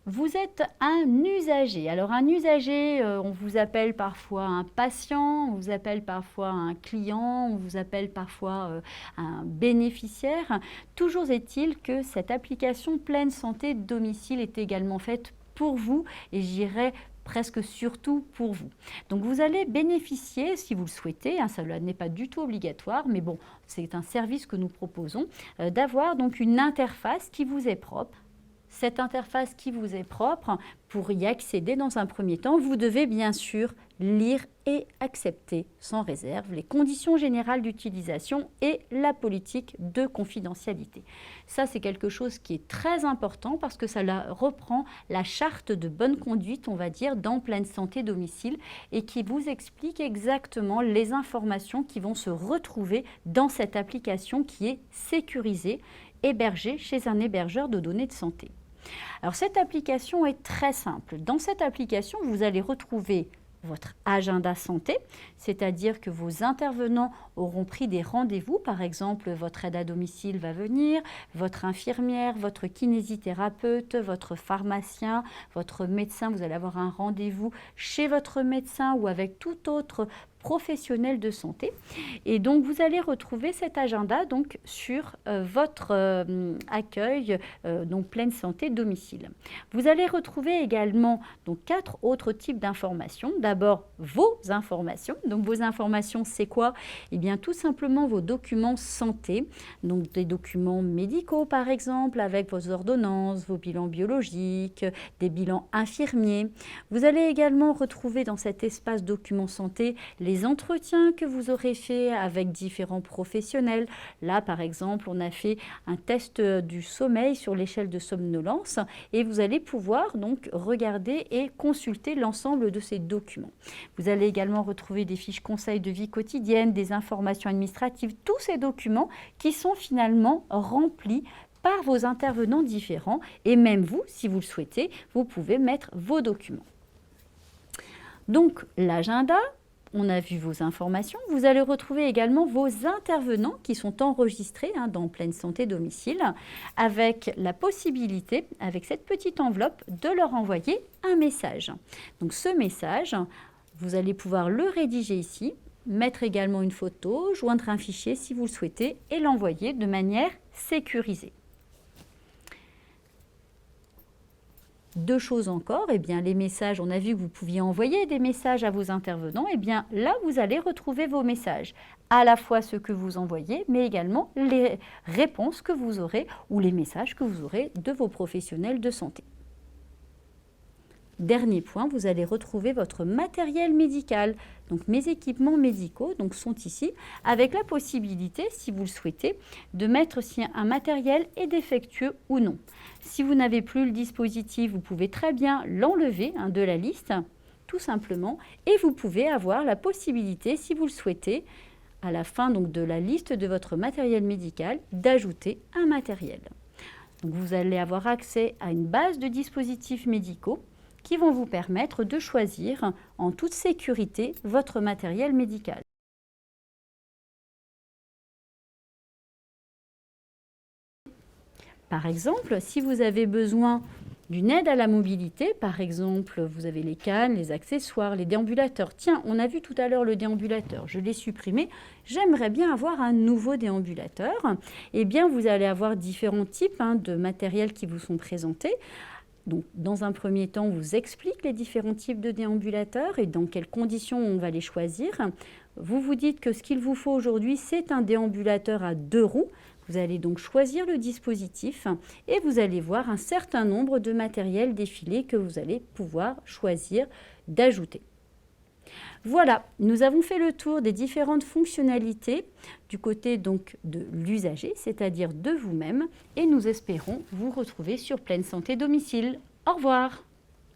Vous êtes un usager. Alors un usager, on vous appelle parfois un patient, on vous appelle parfois un client, on vous appelle parfois un bénéficiaire. Toujours est-il que cette application Pleine Santé Domicile est également faite pour vous et j'irais presque surtout pour vous. Donc vous allez bénéficier, si vous le souhaitez, cela n'est pas du tout obligatoire, mais bon, c'est un service que nous proposons, d'avoir donc une interface qui vous est propre. Cette interface qui vous est propre, pour y accéder dans un premier temps, vous devez bien sûr lire et accepter sans réserve les conditions générales d'utilisation et la politique de confidentialité. Ça, c'est quelque chose qui est très important parce que ça reprend la charte de bonne conduite, on va dire, dans Pleine Santé Domicile et qui vous explique exactement les informations qui vont se retrouver dans cette application qui est sécurisée, hébergée chez un hébergeur de données de santé. Alors cette application est très simple. Dans cette application, vous allez retrouver votre agenda santé, c'est-à-dire que vos intervenants auront pris des rendez-vous. Par exemple, votre aide à domicile va venir, votre infirmière, votre kinésithérapeute, votre pharmacien, votre médecin. Vous allez avoir un rendez-vous chez votre médecin ou avec tout autre professionnel de santé. Et donc, vous allez retrouver cet agenda donc, sur votre accueil, donc Pleine Santé Domicile. Vous allez retrouver également donc, 4 autres types d'informations. D'abord, vos informations. Donc, vos informations, c'est quoi? Eh bien, tout simplement vos documents santé, donc des documents médicaux, par exemple, avec vos ordonnances, vos bilans biologiques, des bilans infirmiers. Vous allez également retrouver dans cet espace documents santé les entretiens que vous aurez fait avec différents professionnels. Là, par exemple, on a fait un test du sommeil sur l'échelle de somnolence et vous allez pouvoir donc regarder et consulter l'ensemble de ces documents. Vous allez également retrouver des fiches conseils de vie quotidienne, des informations administratives, tous ces documents qui sont finalement remplis par vos intervenants différents et même vous, si vous le souhaitez, vous pouvez mettre vos documents. Donc l'agenda, on a vu vos informations. Vous allez retrouver également vos intervenants qui sont enregistrés dans Pleine Santé Domicile avec la possibilité, avec cette petite enveloppe, de leur envoyer un message. Donc ce message, vous allez pouvoir le rédiger ici, mettre également une photo, joindre un fichier si vous le souhaitez et l'envoyer de manière sécurisée. Deux choses encore, eh bien, les messages, on a vu que vous pouviez envoyer des messages à vos intervenants, eh bien, là, vous allez retrouver vos messages, à la fois ceux que vous envoyez, mais également les réponses que vous aurez ou les messages que vous aurez de vos professionnels de santé. Dernier point, vous allez retrouver votre matériel médical. Donc mes équipements médicaux sont ici avec la possibilité, si vous le souhaitez, de mettre si un matériel est défectueux ou non. Si vous n'avez plus le dispositif, vous pouvez très bien l'enlever de la liste, tout simplement, et vous pouvez avoir la possibilité, si vous le souhaitez, à la fin de la liste de votre matériel médical, d'ajouter un matériel. Donc, vous allez avoir accès à une base de dispositifs médicaux qui vont vous permettre de choisir en toute sécurité votre matériel médical. Par exemple, si vous avez besoin d'une aide à la mobilité, par exemple, vous avez les cannes, les accessoires, les déambulateurs. Tiens, on a vu tout à l'heure le déambulateur, je l'ai supprimé. J'aimerais bien avoir un nouveau déambulateur. Eh bien, vous allez avoir différents types de matériel qui vous sont présentés. Donc, dans un premier temps, on vous explique les différents types de déambulateurs et dans quelles conditions on va les choisir. Vous vous dites que ce qu'il vous faut aujourd'hui, c'est un déambulateur à 2 roues. Vous allez donc choisir le dispositif et vous allez voir un certain nombre de matériels défilés que vous allez pouvoir choisir d'ajouter. Voilà, nous avons fait le tour des différentes fonctionnalités du côté donc de l'usager, c'est-à-dire de vous-même, et nous espérons vous retrouver sur Pleine Santé Domicile. Au revoir.